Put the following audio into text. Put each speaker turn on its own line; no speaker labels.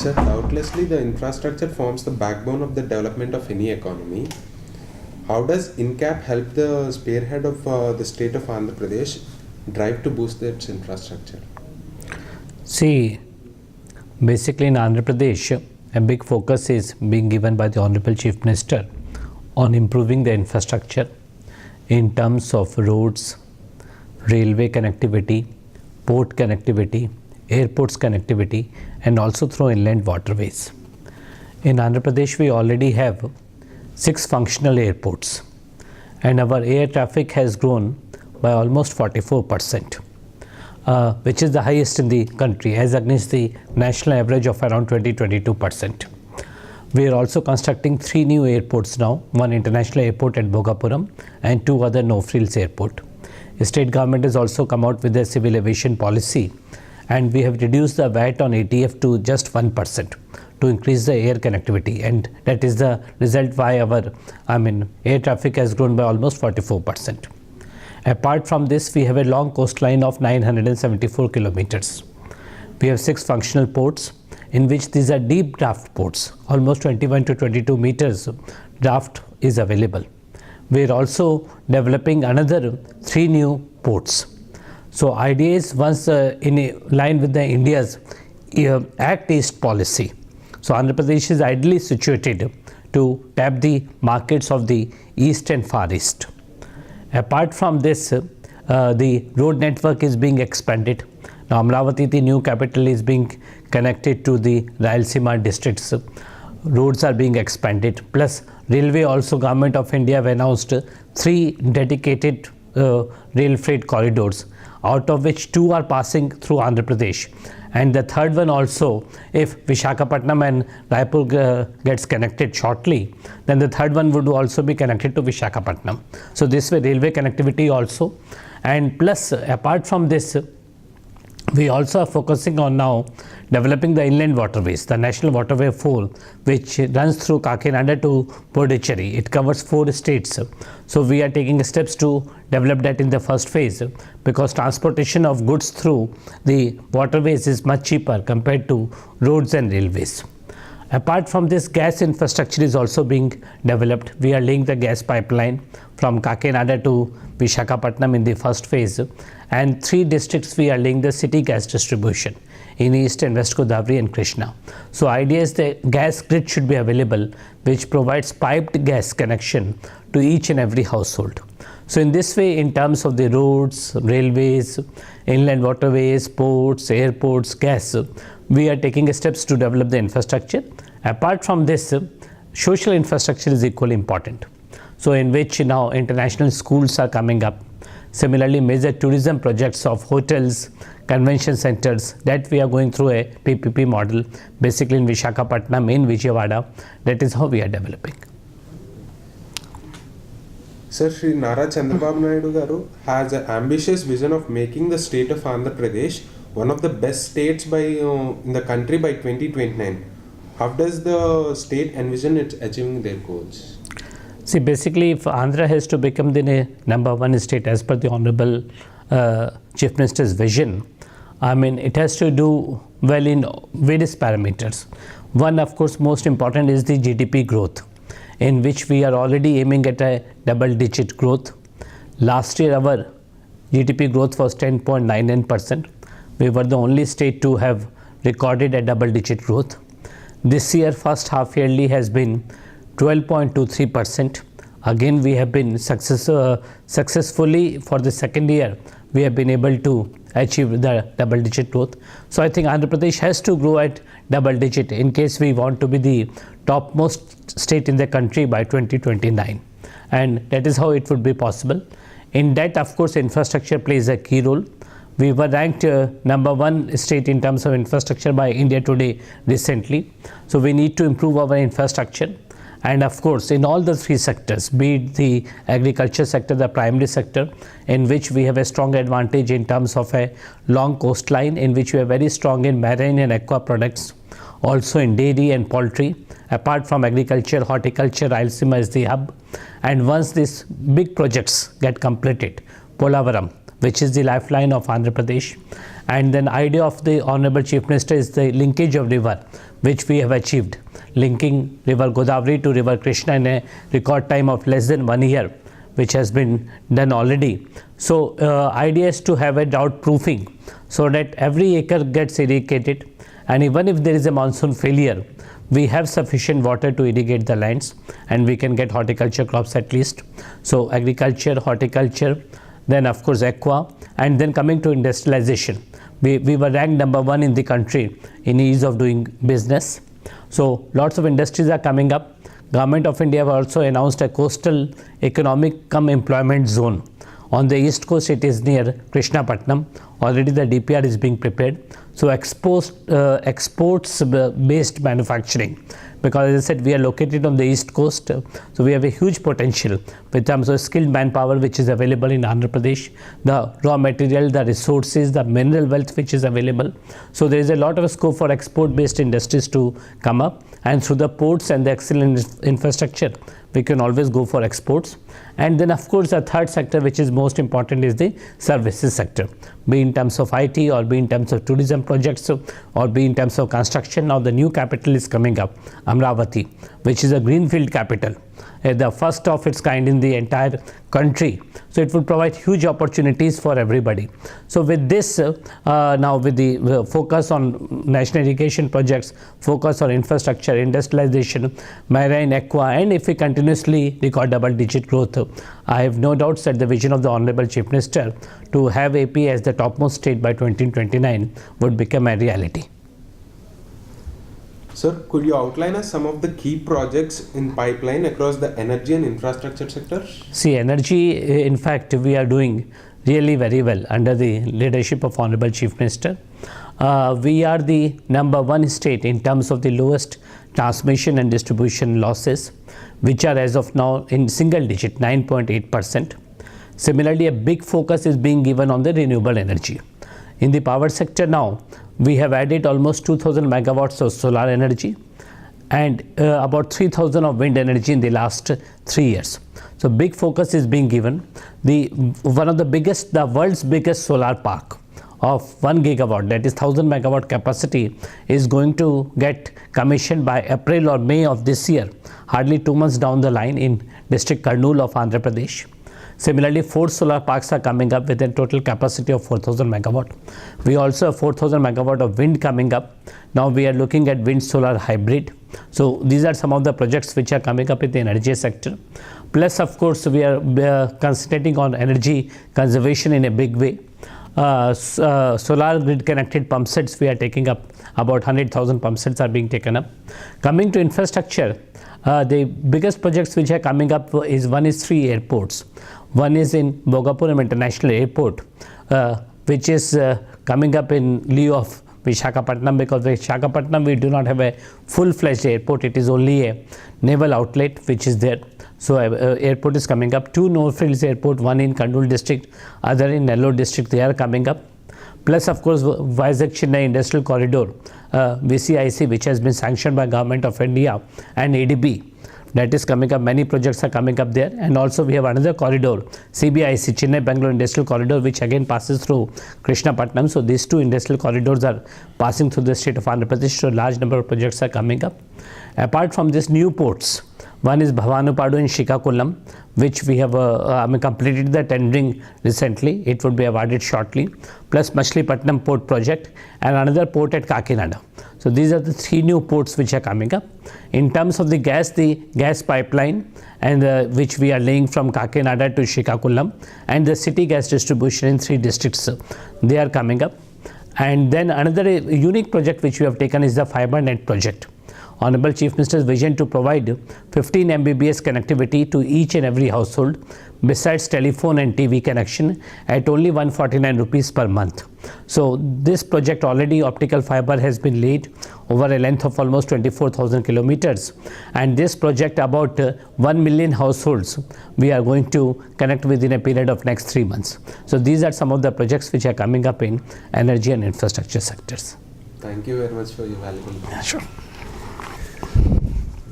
So doubtlessly the infrastructure forms the backbone of the development of any economy. How does INCAP help the spearhead of the state of Andhra Pradesh drive to boost its infrastructure?
See, basically in Andhra Pradesh, a big focus is being given by the Honorable Chief Minister on improving the infrastructure in terms of roads, railway connectivity, port connectivity, airports connectivity, and also through inland waterways. In Andhra Pradesh, we already have 6 functional airports, and our air traffic has grown by almost 44%, which is the highest in the country as against the national average of around 20-22%. We are also constructing 3 new airports now, one international airport at Bhogapuram and 2 other no-frills airport. The state government has also come out with a civil aviation policy, and we have reduced the VAT on ATF to just 1% to increase the air connectivity, and that is the result why our air traffic has grown by almost 44%. Apart from this, we have a long coastline of 974 kilometers. We have 6 functional ports, in which these are deep draft ports, almost 21 to 22 meters draft is available. We are also developing another 3 new ports. So idea is once in line with the India's Act East policy. So Andhra Pradesh is ideally situated to tap the markets of the East and Far East. Apart from this, the road network is being expanded. Now Amravati, the new capital, is being connected to the Rayalaseema districts. Roads are being expanded. Plus railway also, Government of India have announced 3 dedicated rail freight corridors, out of which 2 are passing through Andhra Pradesh. And the third one also, if Visakhapatnam and Raipur gets connected shortly, then the third one would also be connected to Visakhapatnam. So this way railway connectivity also. And plus, apart from this, we also are focusing on now developing the inland waterways, the National Waterway 4, which runs through Kakinada to Pondicherry. It covers 4 states. So we are taking steps to develop that in the first phase, because transportation of goods through the waterways is much cheaper compared to roads and railways. Apart from this, gas infrastructure is also being developed. We are laying the gas pipeline from Kakinada to Visakhapatnam in the first phase, and 3 districts we are laying the city gas distribution in East and West Godavari and Krishna. So idea is the gas grid should be available, which provides piped gas connection to each and every household. So in this way, in terms of the roads, railways, inland waterways, ports, airports, gas, we are taking steps to develop the infrastructure. Apart from this, social infrastructure is equally important. So in which now international schools are coming up. Similarly, major tourism projects of hotels, convention centers, that we are going through a PPP model, basically in Visakhapatnam, in Vijayawada. That is how we are developing.
Sir, Shri Nara Chandrababu Naidu Garu has an ambitious vision of making the state of Andhra Pradesh one of the best states in the country by 2029. How does the state envision it achieving their goals?
See, basically, if Andhra has to become the number 1 state as per the Honorable Chief Minister's vision, it has to do well in various parameters. One, of course, most important is the GDP growth, in which we are already aiming at a double-digit growth. Last year, our GDP growth was 10.99%. We were the only state to have recorded a double-digit growth. This year, first half yearly has been 12.23%. Again, we have been successfully for the second year, we have been able to achieve the double-digit growth. So I think Andhra Pradesh has to grow at double-digit in case we want to be the topmost state in the country by 2029. And that is how it would be possible. In that, of course, infrastructure plays a key role. We were ranked number 1 state in terms of infrastructure by India Today recently. So we need to improve our infrastructure. And of course, in all the 3 sectors, be it the agriculture sector, the primary sector, in which we have a strong advantage in terms of a long coastline, in which we are very strong in marine and aqua products, also in dairy and poultry. Apart from agriculture, horticulture, Rayalaseema is the hub. And once these big projects get completed, Polavaram, which is the lifeline of Andhra Pradesh, And then idea of the Honorable Chief Minister is the linkage of river, which we have achieved, linking river Godavari to river Krishna in a record time of less than 1 year, which has been done already. So idea is to have a drought proofing so that every acre gets irrigated, and even if there is a monsoon failure, we have sufficient water to irrigate the lands and we can get horticulture crops at least. So agriculture, horticulture, then of course aqua, and then coming to industrialization. We were ranked number 1 in the country in ease of doing business. So lots of industries are coming up. Government of India have also announced a coastal economic cum employment zone. On the east coast, it is near Krishnapatnam. Already the DPR is being prepared. So exports based manufacturing, because as I said, we are located on the east coast, so we have a huge potential in terms of skilled manpower which is available in Andhra Pradesh, the raw material, the resources, the mineral wealth which is available. So there is a lot of scope for export based industries to come up, and through the ports and the excellent infrastructure we can always go for exports. And then of course the third sector which is most important is the services sector, be in terms of IT or be in terms of tourism projects or be in terms of construction. Now the new capital is coming up, Amravati, which is a greenfield capital, the first of its kind in the entire country. So it will provide huge opportunities for everybody. So with this, now with the focus on national irrigation projects, focus on infrastructure, industrialization, marine, aqua, and if we continuously record double-digit growth, I have no doubts that the vision of the Honorable Chief Minister to have AP as the topmost state by 2029 would become a reality.
Sir, could you outline us some of the key projects in pipeline across the energy and infrastructure sectors?
See, energy, in fact, we are doing really very well under the leadership of Honorable Chief Minister. We are the number 1 state in terms of the lowest transmission and distribution losses, which are as of now in single digit, 9.8%. Similarly, a big focus is being given on the renewable energy. In the power sector now, we have added almost 2000 megawatts of solar energy and about 3000 of wind energy in the last 3 years. So big focus is being given. One of the biggest, the world's biggest solar park of 1 gigawatt, that is 1000 megawatt capacity, is going to get commissioned by April or May of this year, hardly 2 months down the line, in district Kurnool of Andhra Pradesh. Similarly, 4 solar parks are coming up with a total capacity of 4000 megawatt. We also have 4000 megawatt of wind coming up. Now we are looking at wind solar hybrid. So these are some of the projects which are coming up in the energy sector. Plus, of course, we are concentrating on energy conservation in a big way. Solar grid connected pump sets we are taking up, about 100,000 pump sets are being taken up. Coming to infrastructure, the biggest projects which are coming up is, one is 3 airports. One is in Bhogapuram International Airport, which is coming up in lieu of Visakhapatnam, because Visakhapatnam we do not have a full-fledged airport, it is only a naval outlet which is there. So airport is coming up. 2 no-frills airport, one in Kurnool district, other in Nellore district, they are coming up. Plus, of course, Vizag-Chennai Industrial Corridor, VCIC, which has been sanctioned by Government of India and ADB, that is coming up. Many projects are coming up there. And also we have another corridor, CBIC, Chennai Bangalore Industrial Corridor, which again passes through Krishnapatnam. So these 2 industrial corridors are passing through the state of Andhra Pradesh. So large number of projects are coming up. Apart from this, new ports, one is Bhavanupadu in Srikakulam, which we have completed the tendering recently. It would be awarded shortly. Plus Machilipatnam port project and another port at Kakinada. So these are the 3 new ports which are coming up. In terms of the gas pipeline, and which we are laying from Kakinada to Srikakulam, and the city gas distribution in 3 districts, they are coming up. And then another unique project which we have taken is the fiber net project. Honorable Chief Minister's vision to provide 15 Mbps connectivity to each and every household, besides telephone and TV connection, at only 149 rupees per month. So this project, already optical fiber has been laid over a length of almost 24,000 kilometers, and this project, about 1 million households we are going to connect within a period of next 3 months. So these are some of the projects which are coming up in energy and infrastructure sectors.
Thank you very much for your valuable time.
Sure.